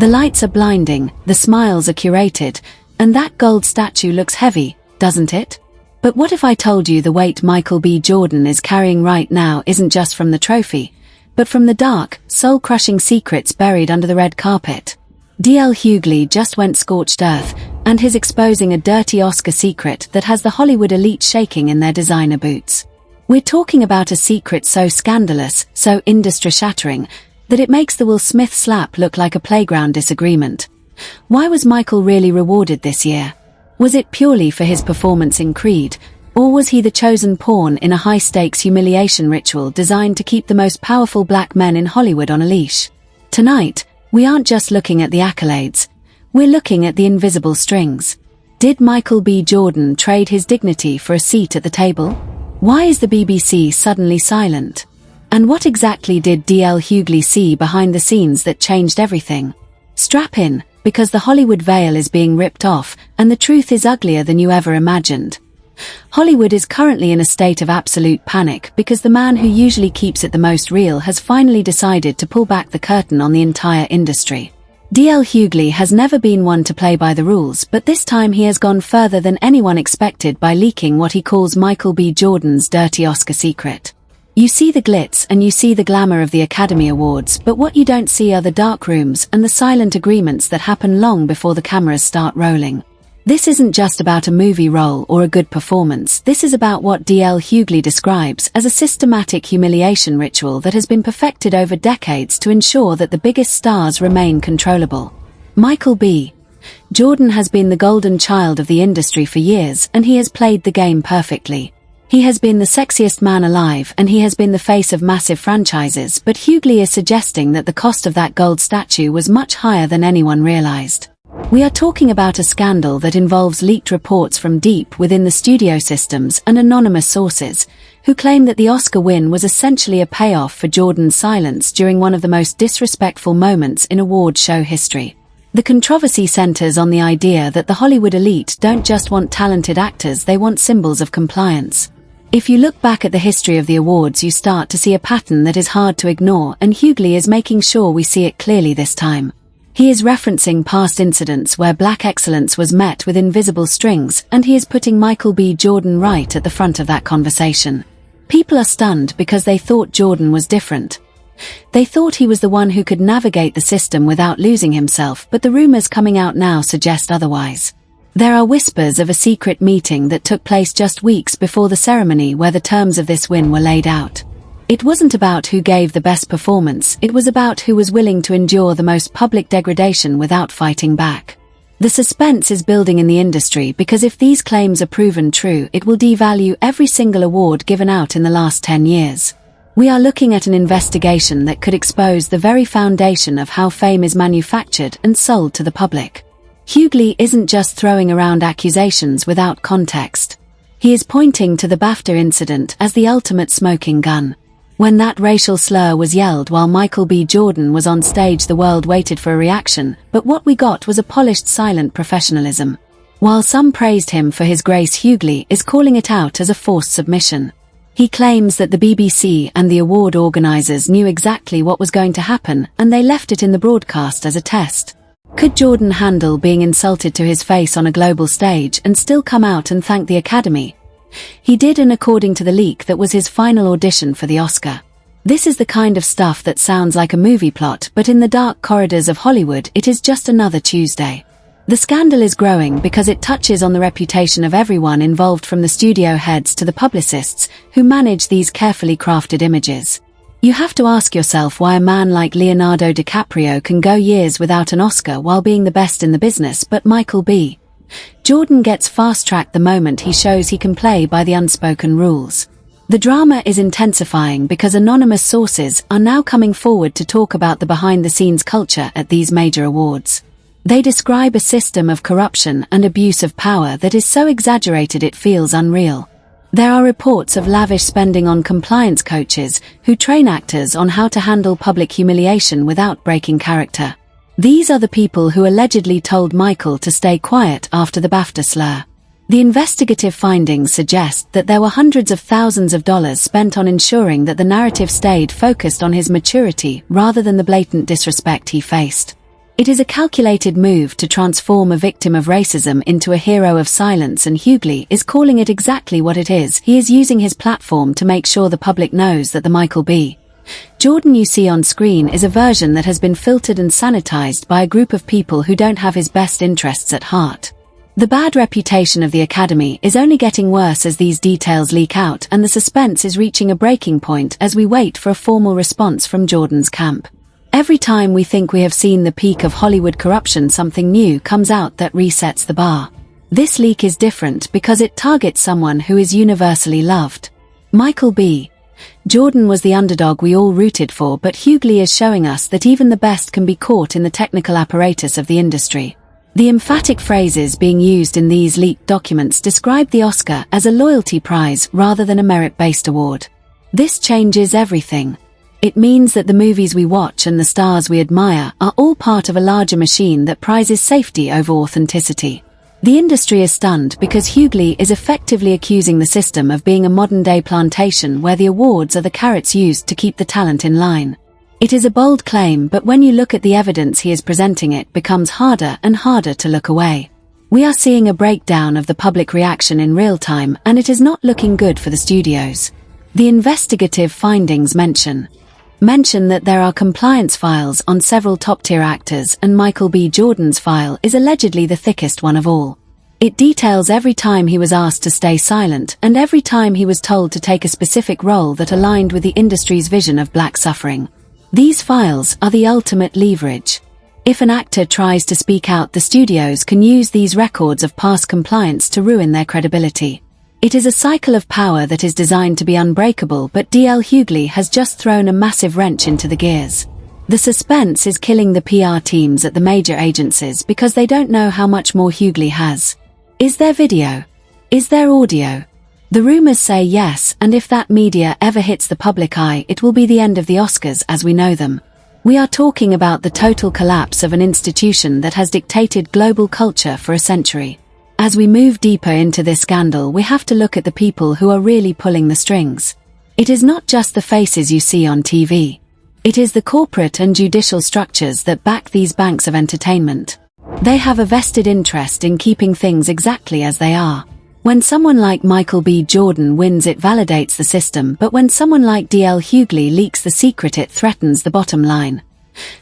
The lights are blinding, the smiles are curated, and that gold statue looks heavy, doesn't it? But what if I told you the weight MichaelBJordan is carrying right now isn't just from the trophy, but from the dark, soul-crushing secrets buried under the red carpet? DL Hughley just went scorched earth, and he's exposing a dirty Oscar secret that has the Hollywood elite shaking in their designer boots. We're talking about a secret so scandalous, so industry-shattering, that it makes the Will Smith slap look like a playground disagreement. Why was Michael really rewarded this year? Was it purely for his performance in Creed, or was he the chosen pawn in a high-stakes humiliation ritual designed to keep the most powerful black men in Hollywood on a leash? Tonight, we aren't just looking at the accolades, we're looking at the invisible strings. Did MichaelBJordan trade his dignity for a seat at the table? Why is the BBC suddenly silent? And what exactly did DL Hughley see behind the scenes that changed everything? Strap in, because the Hollywood veil is being ripped off, and the truth is uglier than you ever imagined. Hollywood is currently in a state of absolute panic because the man who usually keeps it the most real has finally decided to pull back the curtain on the entire industry. DL Hughley has never been one to play by the rules, but this time he has gone further than anyone expected by leaking what he calls MichaelBJordan's dirty Oscar secret. You see the glitz and you see the glamour of the Academy Awards, but what you don't see are the dark rooms and the silent agreements that happen long before the cameras start rolling. This isn't just about a movie role or a good performance, this is about what DL Hughley describes as a systematic humiliation ritual that has been perfected over decades to ensure that the biggest stars remain controllable. MichaelBJordan has been the golden child of the industry for years, and he has played the game perfectly. He has been the sexiest man alive and he has been the face of massive franchises, but Hughley is suggesting that the cost of that gold statue was much higher than anyone realized. We are talking about a scandal that involves leaked reports from deep within the studio systems and anonymous sources, who claim that the Oscar win was essentially a payoff for Jordan's silence during one of the most disrespectful moments in award show history. The controversy centers on the idea that the Hollywood elite don't just want talented actors, they want symbols of compliance. If you look back at the history of the awards, you start to see a pattern that is hard to ignore, and Hughley is making sure we see it clearly this time. He is referencing past incidents where black excellence was met with invisible strings, and he is putting MichaelBJordan right at the front of that conversation. People are stunned because they thought Jordan was different. They thought he was the one who could navigate the system without losing himself, but the rumors coming out now suggest otherwise. There are whispers of a secret meeting that took place just weeks before the ceremony where the terms of this win were laid out. It wasn't about who gave the best performance, it was about who was willing to endure the most public degradation without fighting back. The suspense is building in the industry because if these claims are proven true, it will devalue every single award given out in the last 10 years. We are looking at an investigation that could expose the very foundation of how fame is manufactured and sold to the public. Hughley isn't just throwing around accusations without context. He is pointing to the BAFTA incident as the ultimate smoking gun. When that racial slur was yelled while MichaelBJordan was on stage, the world waited for a reaction, but what we got was a polished silent professionalism. While some praised him for his grace, Hughley is calling it out as a forced submission. He claims that the BBC and the award organizers knew exactly what was going to happen, and they left it in the broadcast as a test. Could Jordan handle being insulted to his face on a global stage and still come out and thank the Academy? He did, and according to the leak, that was his final audition for the Oscar. This is the kind of stuff that sounds like a movie plot, but in the dark corridors of Hollywood it is just another Tuesday. The scandal is growing because it touches on the reputation of everyone involved, from the studio heads to the publicists who manage these carefully crafted images. You have to ask yourself why a man like Leonardo DiCaprio can go years without an Oscar while being the best in the business, but MichaelBJordan gets fast-tracked the moment he shows he can play by the unspoken rules. The drama is intensifying because anonymous sources are now coming forward to talk about the behind-the-scenes culture at these major awards. They describe a system of corruption and abuse of power that is so exaggerated it feels unreal. There are reports of lavish spending on compliance coaches who train actors on how to handle public humiliation without breaking character. These are the people who allegedly told Michael to stay quiet after the BAFTA slur. The investigative findings suggest that there were hundreds of thousands of dollars spent on ensuring that the narrative stayed focused on his maturity rather than the blatant disrespect he faced. It is a calculated move to transform a victim of racism into a hero of silence, and Hughley is calling it exactly what it is. He is using his platform to make sure the public knows that the Michael B. Jordan you see on screen is a version that has been filtered and sanitized by a group of people who don't have his best interests at heart. The bad reputation of the Academy is only getting worse as these details leak out, and the suspense is reaching a breaking point as we wait for a formal response from Jordan's camp. Every time we think we have seen the peak of Hollywood corruption, something new comes out that resets the bar. This leak is different because it targets someone who is universally loved. Michael B. Jordan was the underdog we all rooted for, but Hughley is showing us that even the best can be caught in the technical apparatus of the industry. The emphatic phrases being used in these leaked documents describe the Oscar as a loyalty prize rather than a merit-based award. This changes everything. It means that the movies we watch and the stars we admire are all part of a larger machine that prizes safety over authenticity. The industry is stunned because Hughley is effectively accusing the system of being a modern-day plantation where the awards are the carrots used to keep the talent in line. It is a bold claim, but when you look at the evidence he is presenting, it becomes harder and harder to look away. We are seeing a breakdown of the public reaction in real time, and it is not looking good for the studios. The investigative findings mention that there are compliance files on several top-tier actors, and Michael B. Jordan's file is allegedly the thickest one of all. It details every time he was asked to stay silent and every time he was told to take a specific role that aligned with the industry's vision of black suffering. These files are the ultimate leverage. If an actor tries to speak out, the studios can use these records of past compliance to ruin their credibility. It is a cycle of power that is designed to be unbreakable, but D.L. Hughley has just thrown a massive wrench into the gears. The suspense is killing the PR teams at the major agencies because they don't know how much more Hughley has. Is there video? Is there audio? The rumors say yes, and if that media ever hits the public eye, it will be the end of the Oscars as we know them. We are talking about the total collapse of an institution that has dictated global culture for a century. As we move deeper into this scandal, we have to look at the people who are really pulling the strings. It is not just the faces you see on TV. It is the corporate and judicial structures that back these banks of entertainment. They have a vested interest in keeping things exactly as they are. When someone like Michael B. Jordan wins, it validates the system, but when someone like D.L. Hughley leaks the secret, it threatens the bottom line.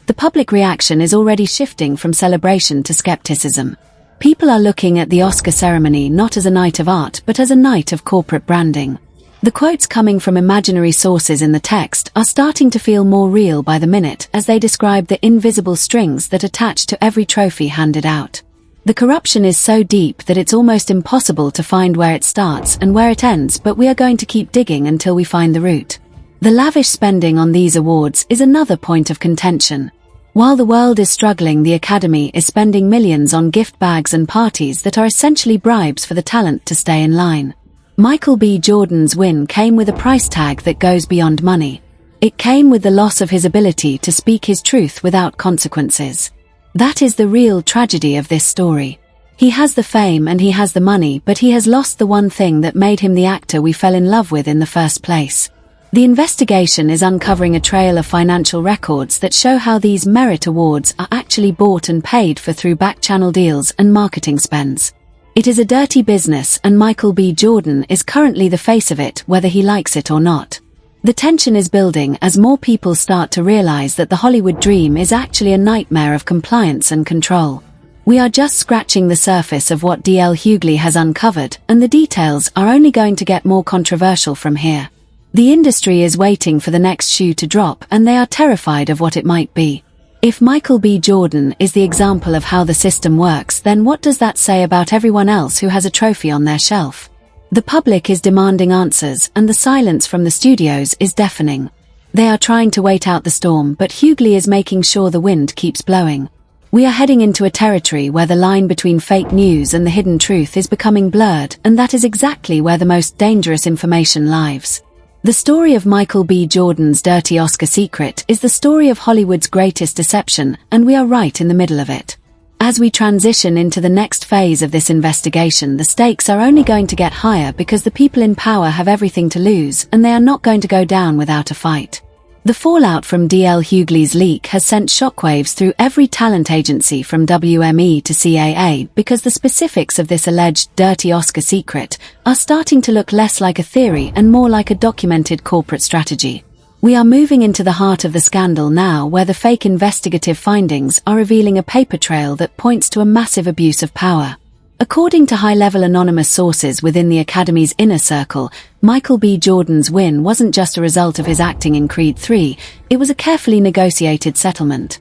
The public reaction is already shifting from celebration to skepticism. People are looking at the Oscar ceremony not as a night of art, but as a night of corporate branding. The quotes coming from imaginary sources in the text are starting to feel more real by the minute as they describe the invisible strings that attach to every trophy handed out. The corruption is so deep that it's almost impossible to find where it starts and where it ends, but we are going to keep digging until we find the root. The lavish spending on these awards is another point of contention. While the world is struggling, the Academy is spending millions on gift bags and parties that are essentially bribes for the talent to stay in line. Michael B. Jordan's win came with a price tag that goes beyond money. It came with the loss of his ability to speak his truth without consequences. That is the real tragedy of this story. He has the fame and he has the money, but he has lost the one thing that made him the actor we fell in love with in the first place. The investigation is uncovering a trail of financial records that show how these merit awards are actually bought and paid for through back-channel deals and marketing spends. It is a dirty business, and Michael B. Jordan is currently the face of it, whether he likes it or not. The tension is building as more people start to realize that the Hollywood dream is actually a nightmare of compliance and control. We are just scratching the surface of what D.L. Hughley has uncovered, and the details are only going to get more controversial from here. The industry is waiting for the next shoe to drop, and they are terrified of what it might be. If Michael B. Jordan is the example of how the system works, then what does that say about everyone else who has a trophy on their shelf? The public is demanding answers, and the silence from the studios is deafening. They are trying to wait out the storm, but Hughley is making sure the wind keeps blowing. We are heading into a territory where the line between fake news and the hidden truth is becoming blurred, and that is exactly where the most dangerous information lives. The story of Michael B. Jordan's dirty Oscar secret is the story of Hollywood's greatest deception, and we are right in the middle of it. As we transition into the next phase of this investigation, the stakes are only going to get higher because the people in power have everything to lose, and they are not going to go down without a fight. The fallout from D.L. Hughley's leak has sent shockwaves through every talent agency from WME to CAA because the specifics of this alleged dirty Oscar secret are starting to look less like a theory and more like a documented corporate strategy. We are moving into the heart of the scandal now, where the fake investigative findings are revealing a paper trail that points to a massive abuse of power. According to high-level anonymous sources within the Academy's inner circle, MichaelBJordan's win wasn't just a result of his acting in Creed 3, it was a carefully negotiated settlement.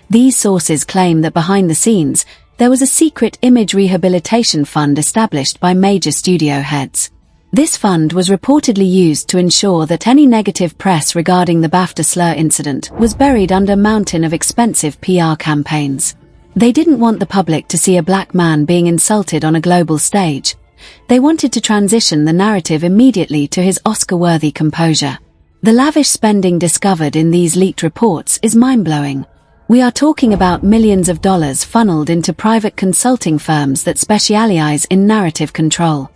These sources claim that behind the scenes, there was a secret image rehabilitation fund established by major studio heads. This fund was reportedly used to ensure that any negative press regarding the BAFTA slur incident was buried under a mountain of expensive PR campaigns. They didn't want the public to see a black man being insulted on a global stage. They wanted to transition the narrative immediately to his Oscar-worthy composure. The lavish spending discovered in these leaked reports is mind-blowing. We are talking about millions of dollars funneled into private consulting firms that specialize in narrative control.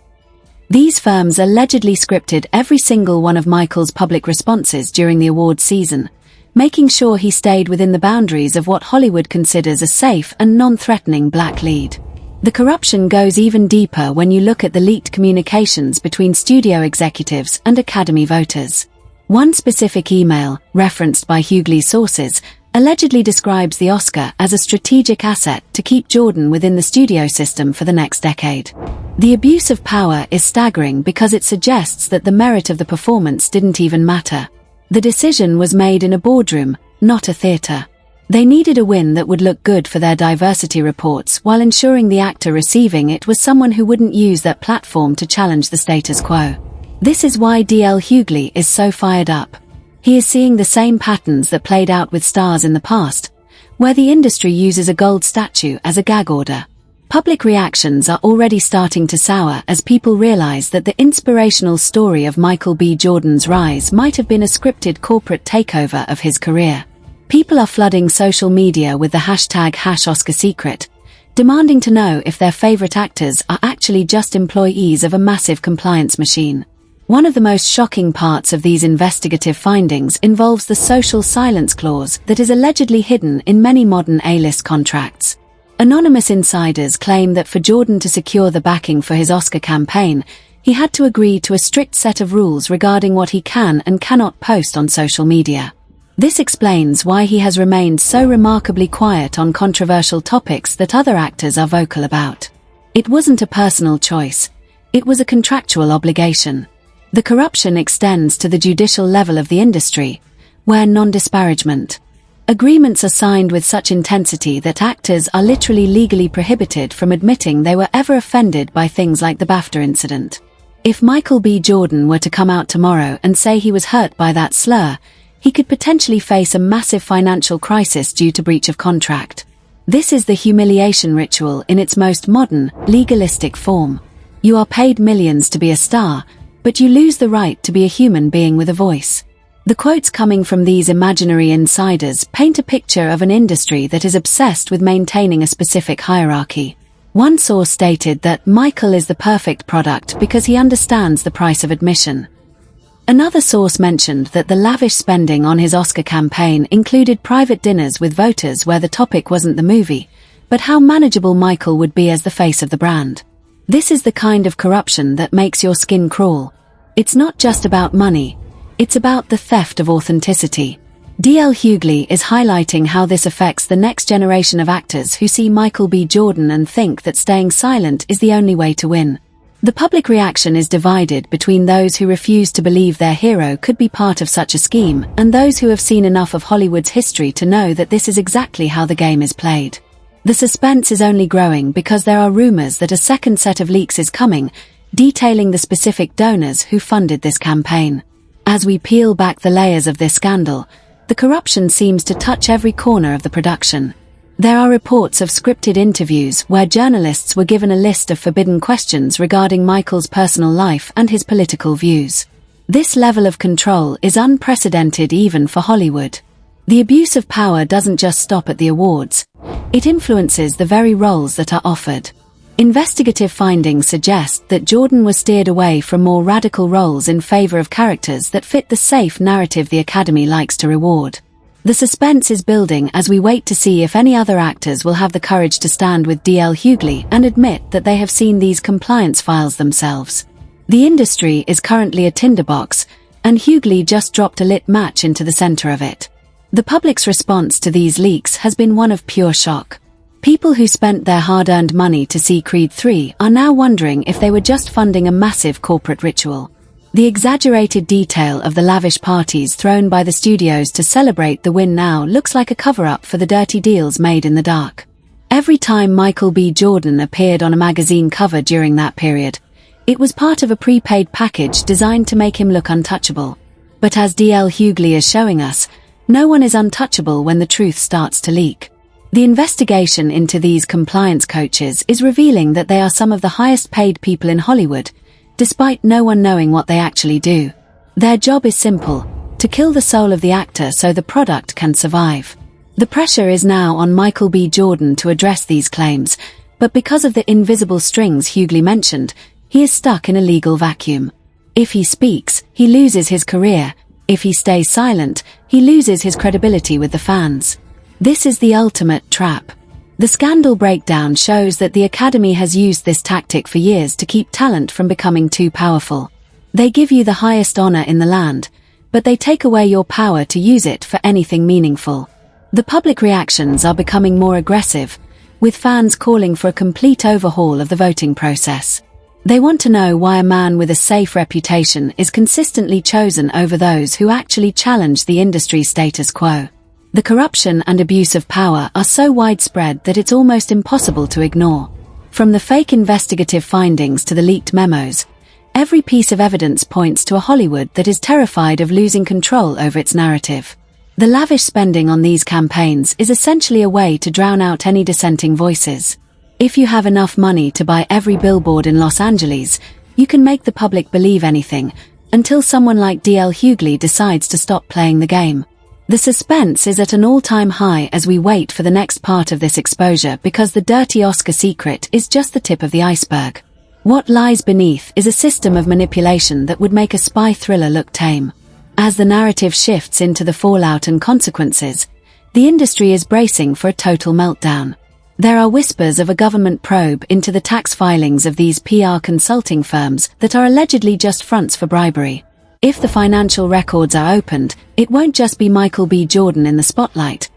These firms allegedly scripted every single one of Michael's public responses during the awards season, making sure he stayed within the boundaries of what Hollywood considers a safe and non-threatening black lead. The corruption goes even deeper when you look at the leaked communications between studio executives and Academy voters. One specific email, referenced by Hughley's sources, allegedly describes the Oscar as a strategic asset to keep Jordan within the studio system for the next decade. The abuse of power is staggering because it suggests that the merit of the performance didn't even matter. The decision was made in a boardroom, not a theater. They needed a win that would look good for their diversity reports while ensuring the actor receiving it was someone who wouldn't use that platform to challenge the status quo. This is why D.L. Hughley is so fired up. He is seeing the same patterns that played out with stars in the past, where the industry uses a gold statue as a gag order. Public reactions are already starting to sour as people realize that the inspirational story of MichaelBJordan's rise might have been a scripted corporate takeover of his career. People are flooding social media with the hashtag #OscarSecret, demanding to know if their favorite actors are actually just employees of a massive compliance machine. One of the most shocking parts of these investigative findings involves the social silence clause that is allegedly hidden in many modern A-list contracts. Anonymous insiders claim that for Jordan to secure the backing for his Oscar campaign, he had to agree to a strict set of rules regarding what he can and cannot post on social media. This explains why he has remained so remarkably quiet on controversial topics that other actors are vocal about. It wasn't a personal choice. It was a contractual obligation. The corruption extends to the judicial level of the industry, where non-disparagement agreements are signed with such intensity that actors are literally legally prohibited from admitting they were ever offended by things like the BAFTA incident. If MichaelBJordan were to come out tomorrow and say he was hurt by that slur, he could potentially face a massive financial crisis due to breach of contract. This is the humiliation ritual in its most modern, legalistic form. You are paid millions to be a star, but you lose the right to be a human being with a voice. The quotes coming from these imaginary insiders paint a picture of an industry that is obsessed with maintaining a specific hierarchy. One source stated that Michael is the perfect product because he understands the price of admission. Another source mentioned that the lavish spending on his Oscar campaign included private dinners with voters where the topic wasn't the movie, but how manageable Michael would be as the face of the brand. This is the kind of corruption that makes your skin crawl. It's not just about money. It's about the theft of authenticity. D.L. Hughley is highlighting how this affects the next generation of actors who see MichaelBJordan and think that staying silent is the only way to win. The public reaction is divided between those who refuse to believe their hero could be part of such a scheme and those who have seen enough of Hollywood's history to know that this is exactly how the game is played. The suspense is only growing because there are rumors that a second set of leaks is coming, detailing the specific donors who funded this campaign. As we peel back the layers of this scandal, the corruption seems to touch every corner of the production. There are reports of scripted interviews where journalists were given a list of forbidden questions regarding Michael's personal life and his political views. This level of control is unprecedented even for Hollywood. The abuse of power doesn't just stop at the awards. It influences the very roles that are offered. Investigative findings suggest that Jordan was steered away from more radical roles in favor of characters that fit the safe narrative the Academy likes to reward. The suspense is building as we wait to see if any other actors will have the courage to stand with D.L. Hughley and admit that they have seen these compliance files themselves. The industry is currently a tinderbox, and Hughley just dropped a lit match into the center of it. The public's response to these leaks has been one of pure shock. People who spent their hard-earned money to see Creed 3 are now wondering if they were just funding a massive corporate ritual. The exaggerated detail of the lavish parties thrown by the studios to celebrate the win now looks like a cover-up for the dirty deals made in the dark. Every time MichaelBJordan appeared on a magazine cover during that period, it was part of a prepaid package designed to make him look untouchable. But as D.L. Hughley is showing us, no one is untouchable when the truth starts to leak. The investigation into these compliance coaches is revealing that they are some of the highest paid people in Hollywood, despite no one knowing what they actually do. Their job is simple: to kill the soul of the actor so the product can survive. The pressure is now on MichaelBJordan to address these claims, but because of the invisible strings Hughley mentioned, he is stuck in a legal vacuum. If he speaks, he loses his career. If he stays silent, he loses his credibility with the fans. This is the ultimate trap. The scandal breakdown shows that the Academy has used this tactic for years to keep talent from becoming too powerful. They give you the highest honor in the land, but they take away your power to use it for anything meaningful. The public reactions are becoming more aggressive, with fans calling for a complete overhaul of the voting process. They want to know why a man with a safe reputation is consistently chosen over those who actually challenge the industry's status quo. The corruption and abuse of power are so widespread that it's almost impossible to ignore. From the fake investigative findings to the leaked memos, every piece of evidence points to a Hollywood that is terrified of losing control over its narrative. The lavish spending on these campaigns is essentially a way to drown out any dissenting voices. If you have enough money to buy every billboard in Los Angeles, you can make the public believe anything, until someone like D.L. Hughley decides to stop playing the game. The suspense is at an all-time high as we wait for the next part of this exposure, because the dirty Oscar secret is just the tip of the iceberg. What lies beneath is a system of manipulation that would make a spy thriller look tame. As the narrative shifts into the fallout and consequences, the industry is bracing for a total meltdown. There are whispers of a government probe into the tax filings of these PR consulting firms that are allegedly just fronts for bribery. If the financial records are opened, it won't just be MichaelBJordan in the spotlight.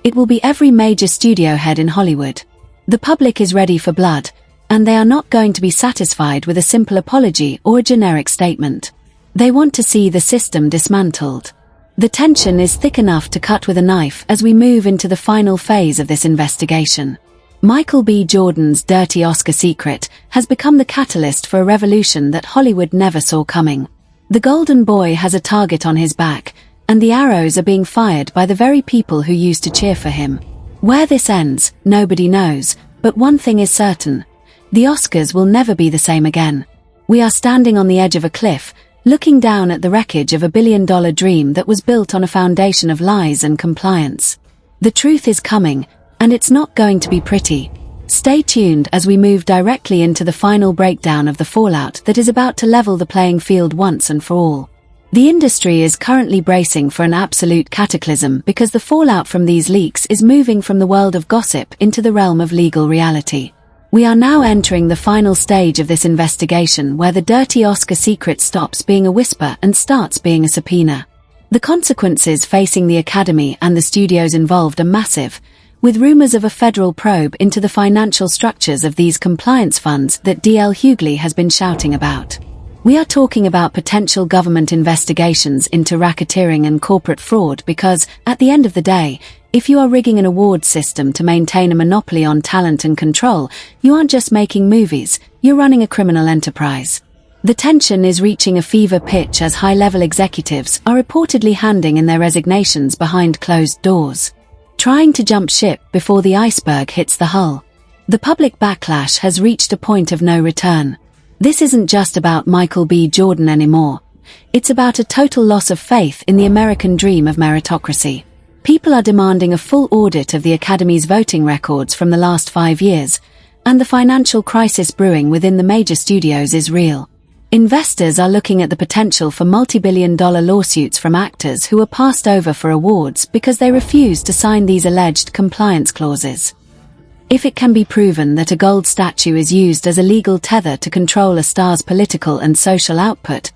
It will be every major studio head in Hollywood. The public is ready for blood, and they are not going to be satisfied with a simple apology or a generic statement. They want to see the system dismantled. The tension is thick enough to cut with a knife as we move into the final phase of this investigation. MichaelBJordan's dirty Oscar secret has become the catalyst for a revolution that Hollywood never saw coming. The golden boy has a target on his back, and the arrows are being fired by the very people who used to cheer for him. Where this ends, nobody knows, but one thing is certain: the Oscars will never be the same again. We are standing on the edge of a cliff, looking down at the wreckage of a billion-dollar dream that was built on a foundation of lies and compliance. The truth is coming, and it's not going to be pretty. Stay tuned as we move directly into the final breakdown of the fallout that is about to level the playing field once and for all. The industry is currently bracing for an absolute cataclysm because the fallout from these leaks is moving from the world of gossip into the realm of legal reality. We are now entering the final stage of this investigation, where the dirty Oscar secret stops being a whisper and starts being a subpoena. The consequences facing the Academy and the studios involved are massive, with rumors of a federal probe into the financial structures of these compliance funds that D.L. Hughley has been shouting about. We are talking about potential government investigations into racketeering and corporate fraud because, at the end of the day, if you are rigging an awards system to maintain a monopoly on talent and control, you aren't just making movies, you're running a criminal enterprise. The tension is reaching a fever pitch as high-level executives are reportedly handing in their resignations behind closed doors, trying to jump ship before the iceberg hits the hull. The public backlash has reached a point of no return. This isn't just about MichaelBJordan anymore. It's about a total loss of faith in the American dream of meritocracy. People are demanding a full audit of the Academy's voting records from the last 5 years, And the financial crisis brewing within the major studios is real. Investors are looking at the potential for multi-billion-dollar lawsuits from actors who were passed over for awards because they refused to sign these alleged compliance clauses. If it can be proven that a gold statue is used as a legal tether to control a star's political and social output,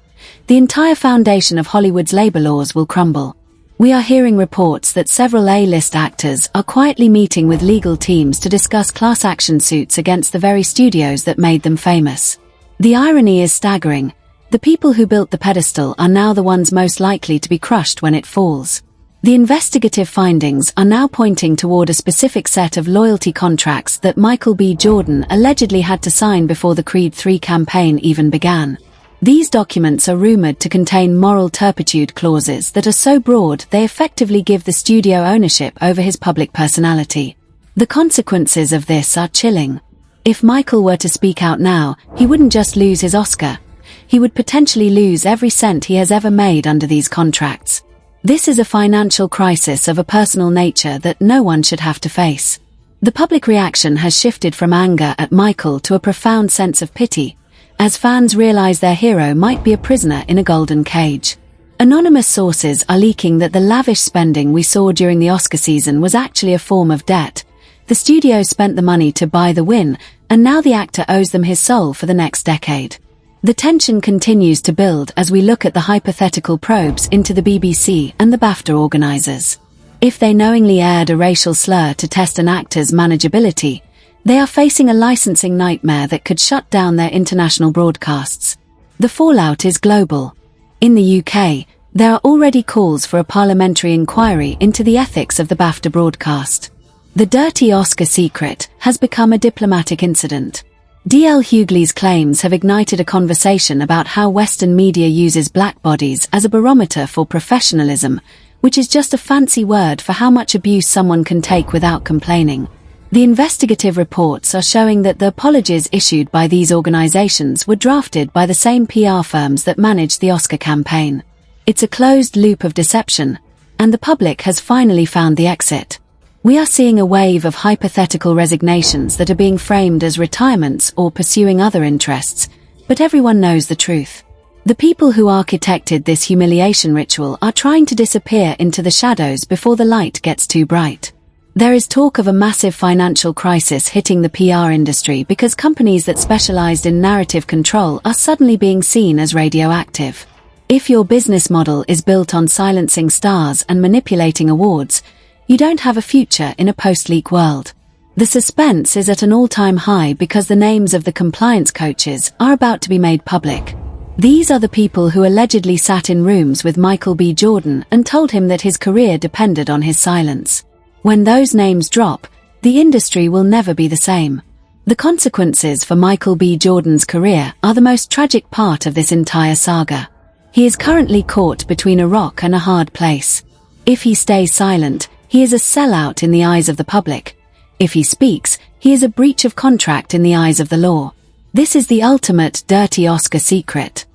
the entire foundation of Hollywood's labor laws will crumble. We are hearing reports that several A-list actors are quietly meeting with legal teams to discuss class action suits against the very studios that made them famous. The irony is staggering. The people who built the pedestal are now the ones most likely to be crushed when it falls. The investigative findings are now pointing toward a specific set of loyalty contracts that MichaelBJordan allegedly had to sign before the Creed III campaign even began. These documents are rumored to contain moral turpitude clauses that are so broad they effectively give the studio ownership over his public personality. The consequences of this are chilling. If Michael were to speak out now, he wouldn't just lose his Oscar. He would potentially lose every cent he has ever made under these contracts. This is a financial crisis of a personal nature that no one should have to face. The public reaction has shifted from anger at Michael to a profound sense of pity, as fans realize their hero might be a prisoner in a golden cage. Anonymous sources are leaking that the lavish spending we saw during the Oscar season was actually a form of debt. The studio spent the money to buy the win, and now the actor owes them his soul for the next decade. The tension continues to build as we look at the hypothetical probes into the BBC and the BAFTA organizers. If they knowingly aired a racial slur to test an actor's manageability, they are facing a licensing nightmare that could shut down their international broadcasts. The fallout is global. In the UK, there are already calls for a parliamentary inquiry into the ethics of the BAFTA broadcast. The dirty Oscar secret has become a diplomatic incident. D.L. Hughley's claims have ignited a conversation about how Western media uses black bodies as a barometer for professionalism, which is just a fancy word for how much abuse someone can take without complaining. The investigative reports are showing that the apologies issued by these organizations were drafted by the same PR firms that managed the Oscar campaign. It's a closed loop of deception, and the public has finally found the exit. We are seeing a wave of hypothetical resignations that are being framed as retirements or pursuing other interests, but everyone knows the truth. The people who architected this humiliation ritual are trying to disappear into the shadows before the light gets too bright. There is talk of a massive financial crisis hitting the PR industry because companies that specialized in narrative control are suddenly being seen as radioactive. If your business model is built on silencing stars and manipulating awards, you don't have a future in a post-leak world. The suspense is at an all-time high because the names of the compliance coaches are about to be made public. These are the people who allegedly sat in rooms with MichaelBJordan and told him that his career depended on his silence. When those names drop, the industry will never be the same. The consequences for MichaelBJordan's career are the most tragic part of this entire saga. He is currently caught between a rock and a hard place. If he stays silent, he is a sellout in the eyes of the public. If he speaks, he is a breach of contract in the eyes of the law. This is the ultimate dirty Oscar secret.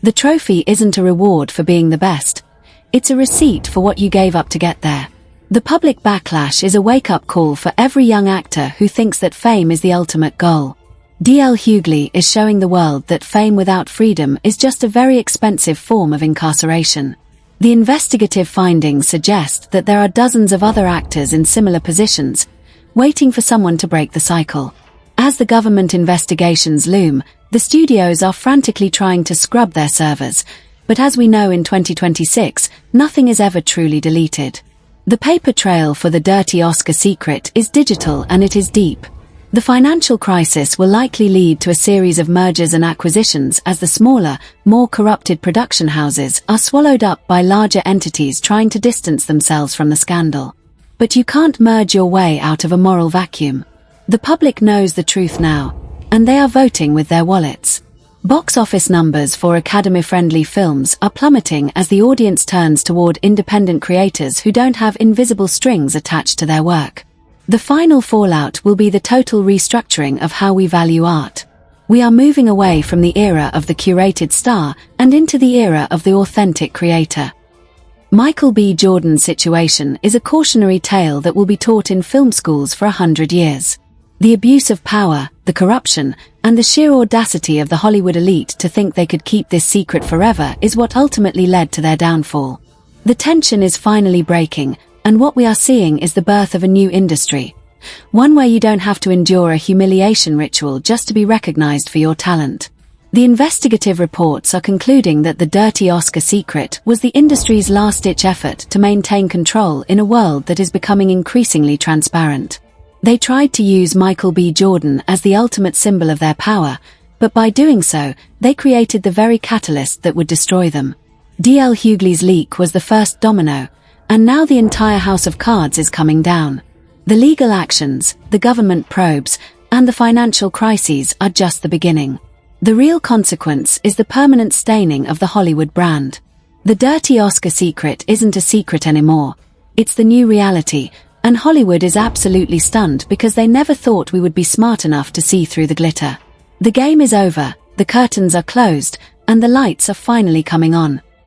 The trophy isn't a reward for being the best. It's a receipt for what you gave up to get there. The public backlash is a wake-up call for every young actor who thinks that fame is the ultimate goal. D.L. Hughley is showing the world that fame without freedom is just a very expensive form of incarceration. The investigative findings suggest that there are dozens of other actors in similar positions, waiting for someone to break the cycle. As the government investigations loom, the studios are frantically trying to scrub their servers, but as we know in 2026, nothing is ever truly deleted. The paper trail for the dirty Oscar secret is digital and it is deep. The financial crisis will likely lead to a series of mergers and acquisitions as the smaller, more corrupted production houses are swallowed up by larger entities trying to distance themselves from the scandal. But you can't merge your way out of a moral vacuum. The public knows the truth now, and they are voting with their wallets. Box office numbers for Academy-friendly films are plummeting as the audience turns toward independent creators who don't have invisible strings attached to their work. The final fallout will be the total restructuring of how we value art. We are moving away from the era of the curated star and into the era of the authentic creator. MichaelBJordan's situation is a cautionary tale that will be taught in film schools for 100 years. The abuse of power, the corruption, and the sheer audacity of the Hollywood elite to think they could keep this secret forever is what ultimately led to their downfall. The tension is finally breaking, and what we are seeing is the birth of a new industry. One where you don't have to endure a humiliation ritual just to be recognized for your talent. The investigative reports are concluding that the dirty Oscar secret was the industry's last-ditch effort to maintain control in a world that is becoming increasingly transparent. They tried to use MichaelBJordan as the ultimate symbol of their power, but by doing so, they created the very catalyst that would destroy them. D.L. Hughley's leak was the first domino, and now the entire house of cards is coming down. The legal actions, the government probes, and the financial crises are just the beginning. The real consequence is the permanent staining of the Hollywood brand. The dirty Oscar secret isn't a secret anymore. It's the new reality, and Hollywood is absolutely stunned because they never thought we would be smart enough to see through the glitter. The game is over, the curtains are closed, and the lights are finally coming on.